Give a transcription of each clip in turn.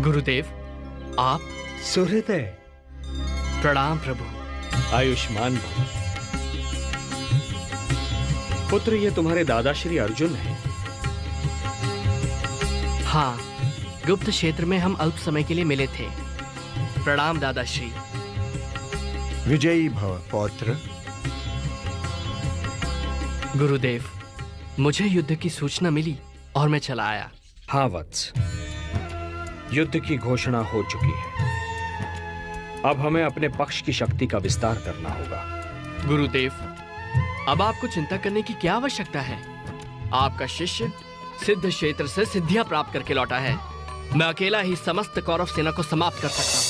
गुरुदेव, आप? सूर्योदय। प्रणाम प्रभु। आयुष्मान भव। पुत्र, ये तुम्हारे दादा श्री अर्जुन हैं। हाँ, गुप्त क्षेत्र में हम अल्प समय के लिए मिले थे। प्रणाम दादाश्री। विजयी भव पौत्र। गुरुदेव, मुझे युद्ध की सूचना मिली और मैं चला आया। हाँ वत्स, युद्ध की घोषणा हो चुकी है। अब हमें अपने पक्ष की शक्ति का विस्तार करना होगा। गुरुदेव, अब आपको चिंता करने की क्या आवश्यकता है? आपका शिष्य सिद्ध क्षेत्र से सिद्धियां प्राप्त करके लौटा है। मैं अकेला ही समस्त कौरव सेना को समाप्त कर सकता हूं।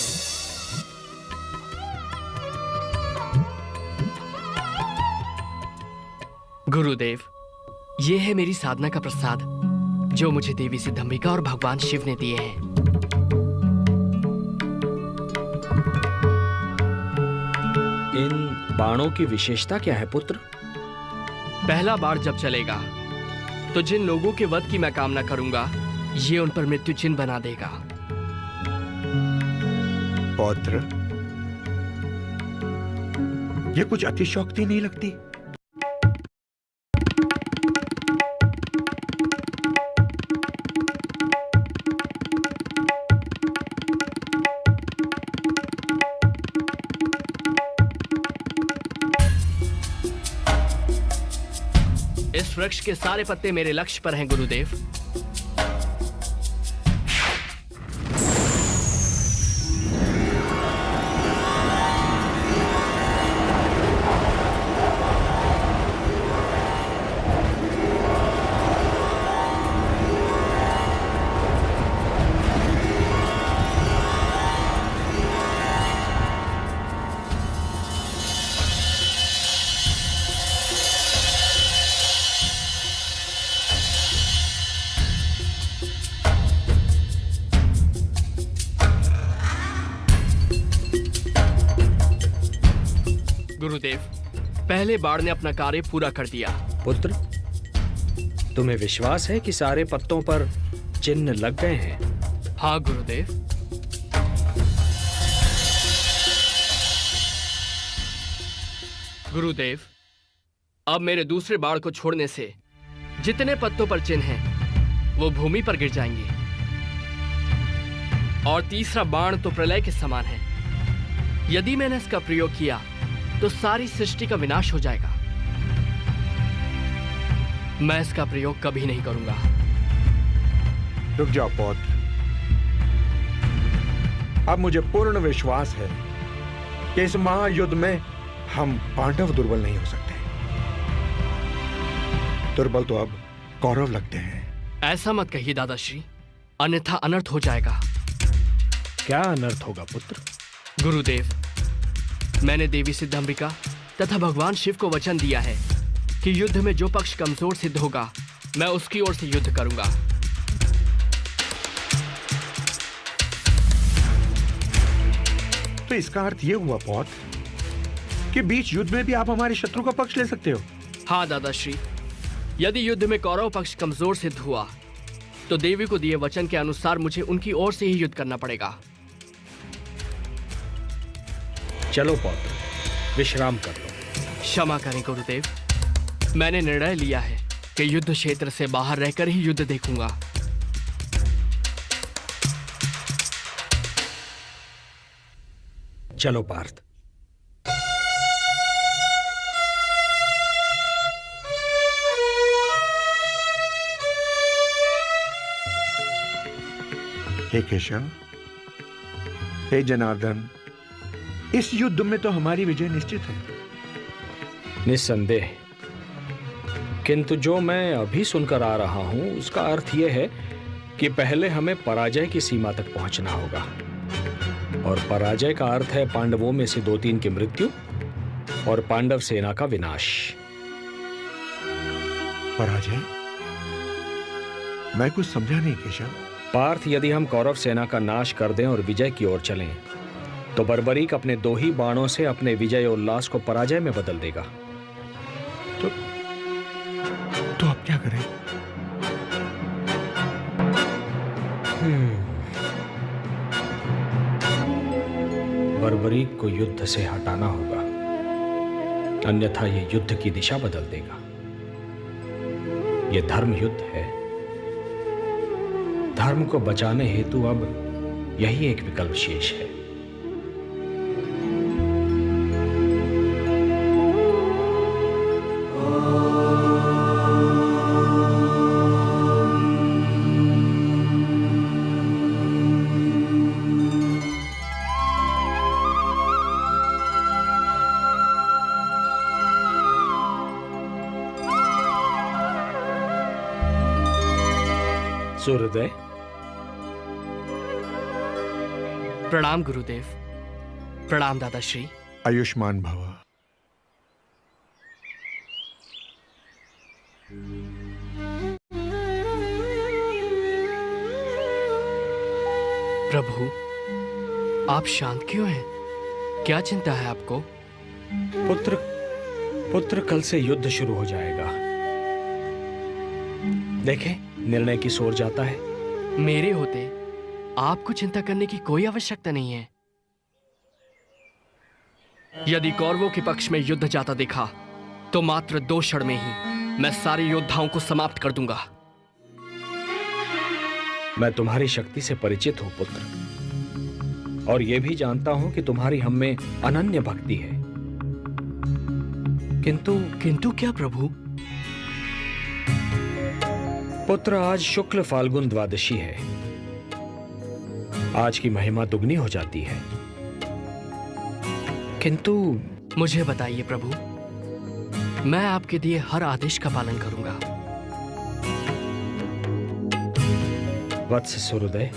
गुरुदेव, यह है मेरी साधना का प्रसाद जो मुझे देवी सिद्धंबिका और भगवान शिव ने दिए हैं। इन बाणों की विशेषता क्या है पुत्र? पहला बाण जब चलेगा तो जिन लोगों के वध की मैं कामना करूंगा, ये उन पर मृत्यु चिन्ह बना देगा। पौत्र, ये कुछ अतिशयोक्ति नहीं लगती? इस वृक्ष के सारे पत्ते मेरे लक्ष्य पर हैं गुरुदेव। गुरुदेव, पहले बाण ने अपना कार्य पूरा कर दिया। पुत्र, तुम्हें विश्वास है कि सारे पत्तों पर चिन्ह लग गए हैं? हाँ गुरुदेव। गुरुदेव, अब मेरे दूसरे बाण को छोड़ने से जितने पत्तों पर चिन्ह हैं, वो भूमि पर गिर जाएंगे। और तीसरा बाण तो प्रलय के समान है। यदि मैंने इसका प्रयोग किया तो सारी सृष्टि का विनाश हो जाएगा। मैं इसका प्रयोग कभी नहीं करूंगा। रुक जाओ पौत्र। अब मुझे पूर्ण विश्वास है कि इस महायुद्ध में हम पांडव दुर्बल नहीं हो सकते। दुर्बल तो अब कौरव लगते हैं। ऐसा मत कहिए दादाश्री, अन्यथा अनर्थ हो जाएगा। क्या अनर्थ होगा पुत्र? गुरुदेव, मैंने देवी सिद्धंबिका तथा भगवान शिव को वचन दिया है कि युद्ध में जो पक्ष कमजोर सिद्ध होगा, मैं उसकी ओर से युद्ध करूंगा। तो इसका अर्थ यह हुआ पौत्र कि बीच युद्ध में भी आप हमारे शत्रु का पक्ष ले सकते हो। हाँ दादाश्री, यदि युद्ध में कौरव पक्ष कमजोर सिद्ध हुआ तो देवी को दिए वचन के अनुसार मुझे उनकी ओर से ही युद्ध करना पड़ेगा। चलो पौत्र, विश्राम कर लो। क्षमा करें गुरुदेव, मैंने निर्णय लिया है कि युद्ध क्षेत्र से बाहर रहकर ही युद्ध देखूंगा। चलो पार्थ। हे केशव, हे जनार्दन, इस युद्ध में तो हमारी विजय निश्चित है। निस्संदेह, किंतु जो मैं अभी सुनकर आ रहा हूं उसका अर्थ यह है कि पहले हमें पराजय की सीमा तक पहुंचना होगा। और पराजय का अर्थ है पांडवों में से 2-3 की मृत्यु और पांडव सेना का विनाश। पराजय? मैं कुछ समझा नहीं केशव। पार्थ, यदि हम कौरव सेना का नाश कर दें और विजय की ओर चलें तो बर्बरीक अपने 2 ही बाणों से अपने विजय उल्लास को पराजय में बदल देगा। तो अब क्या करें? को युद्ध से हटाना होगा, अन्यथा ये युद्ध की दिशा बदल देगा। ये धर्म युद्ध है। धर्म को बचाने हेतु अब यही एक विकल्प शेष है। सूर्योदय। प्रणाम गुरुदेव। प्रणाम दादाश्री। आयुष्मान भव। प्रभु, आप शांत क्यों हैं? क्या चिंता है आपको? पुत्र कल से युद्ध शुरू हो जाएगा। देखें, निर्णय की ओर जाता है। मेरे होते आपको चिंता करने की कोई आवश्यकता नहीं है। यदि कौरवों के पक्ष में युद्ध जाता देखा तो मात्र 2 क्षण में ही मैं सारे योद्धाओं को समाप्त कर दूंगा। मैं तुम्हारी शक्ति से परिचित हूं पुत्र, और यह भी जानता हूं कि तुम्हारी हम में अनन्य भक्ति है। किंतु क्या प्रभु? पुत्र, आज शुक्ल फाल्गुन द्वादशी है। आज की महिमा दुगनी हो जाती है। किंतु मुझे बताइए प्रभु, मैं आपके दिए हर आदेश का पालन करूंगा। वत्स सूर्योदय,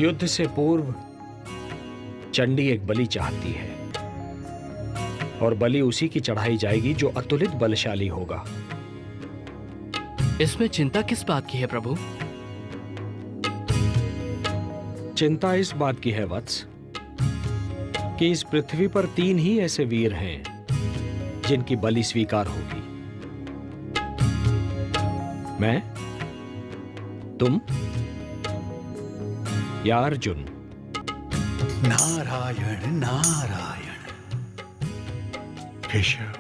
युद्ध से पूर्व चंडी एक बलि चाहती है, और बलि उसी की चढ़ाई जाएगी जो अतुलित बलशाली होगा। इसमें चिंता किस बात की है प्रभु? चिंता इस बात की है वत्स कि इस पृथ्वी पर 3 ही ऐसे वीर हैं जिनकी बलि स्वीकार होगी। मैं, तुम या अर्जुन। नारायण नारायण। केशव,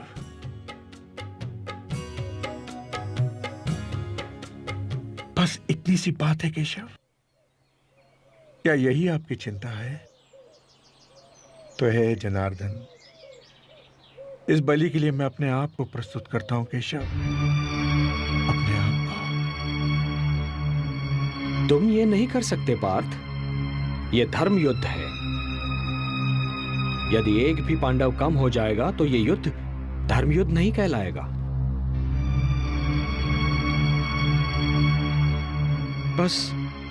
बस इतनी सी बात है केशव? क्या यही आपकी चिंता है? तो है जनार्दन, इस बलि के लिए मैं अपने आप को प्रस्तुत करता हूं केशव, अपने आप को। तुम ये नहीं कर सकते पार्थ, ये धर्म युद्ध है। यदि एक भी पांडव कम हो जाएगा तो ये युद्ध धर्म युद्ध नहीं कहलाएगा। बस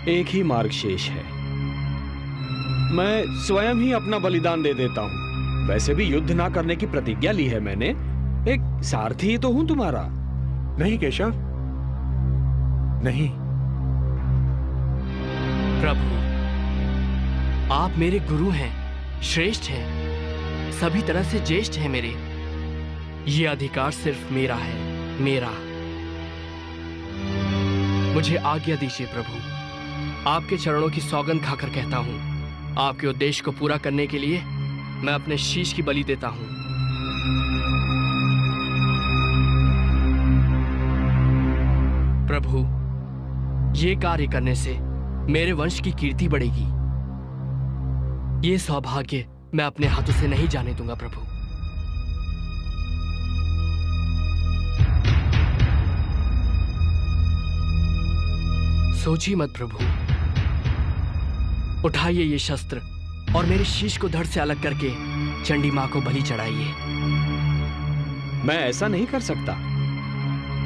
एक ही मार्ग शेष है। मैं स्वयं ही अपना बलिदान दे देता हूं। वैसे भी युद्ध ना करने की प्रतिज्ञा ली है मैंने। एक सारथी ही तो हूं तुम्हारा। नहीं केशव, नहीं। प्रभु, आप मेरे गुरु हैं, श्रेष्ठ हैं, सभी तरह से ज्येष्ठ हैं मेरे। ये अधिकार सिर्फ मेरा है, मेरा। मुझे आज्ञा दीजिए प्रभु। आपके चरणों की सौगंध खाकर कहता हूं, आपके उद्देश्य को पूरा करने के लिए मैं अपने शीश की बलि देता हूं। प्रभु, ये कार्य करने से मेरे वंश की कीर्ति बढ़ेगी। ये सौभाग्य मैं अपने हाथों से नहीं जाने दूंगा प्रभु। सोचिए मत प्रभु। उठाइए ये शस्त्र और मेरे शीश को धड़ से अलग करके चंडी मां को बलि चढ़ाइए। मैं ऐसा नहीं कर सकता।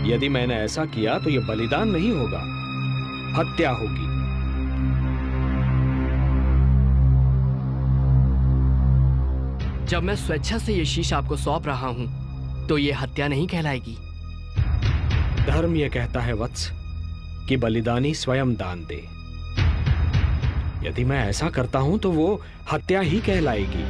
यदि मैंने ऐसा किया तो यह बलिदान नहीं होगा, हत्या होगी। जब मैं स्वेच्छा से ये शीश आपको सौंप रहा हूं तो ये हत्या नहीं कहलाएगी। धर्म यह कहता है वत्स कि बलिदानी स्वयं दान दे। यदि मैं ऐसा करता हूं तो वो हत्या ही कहलाएगी।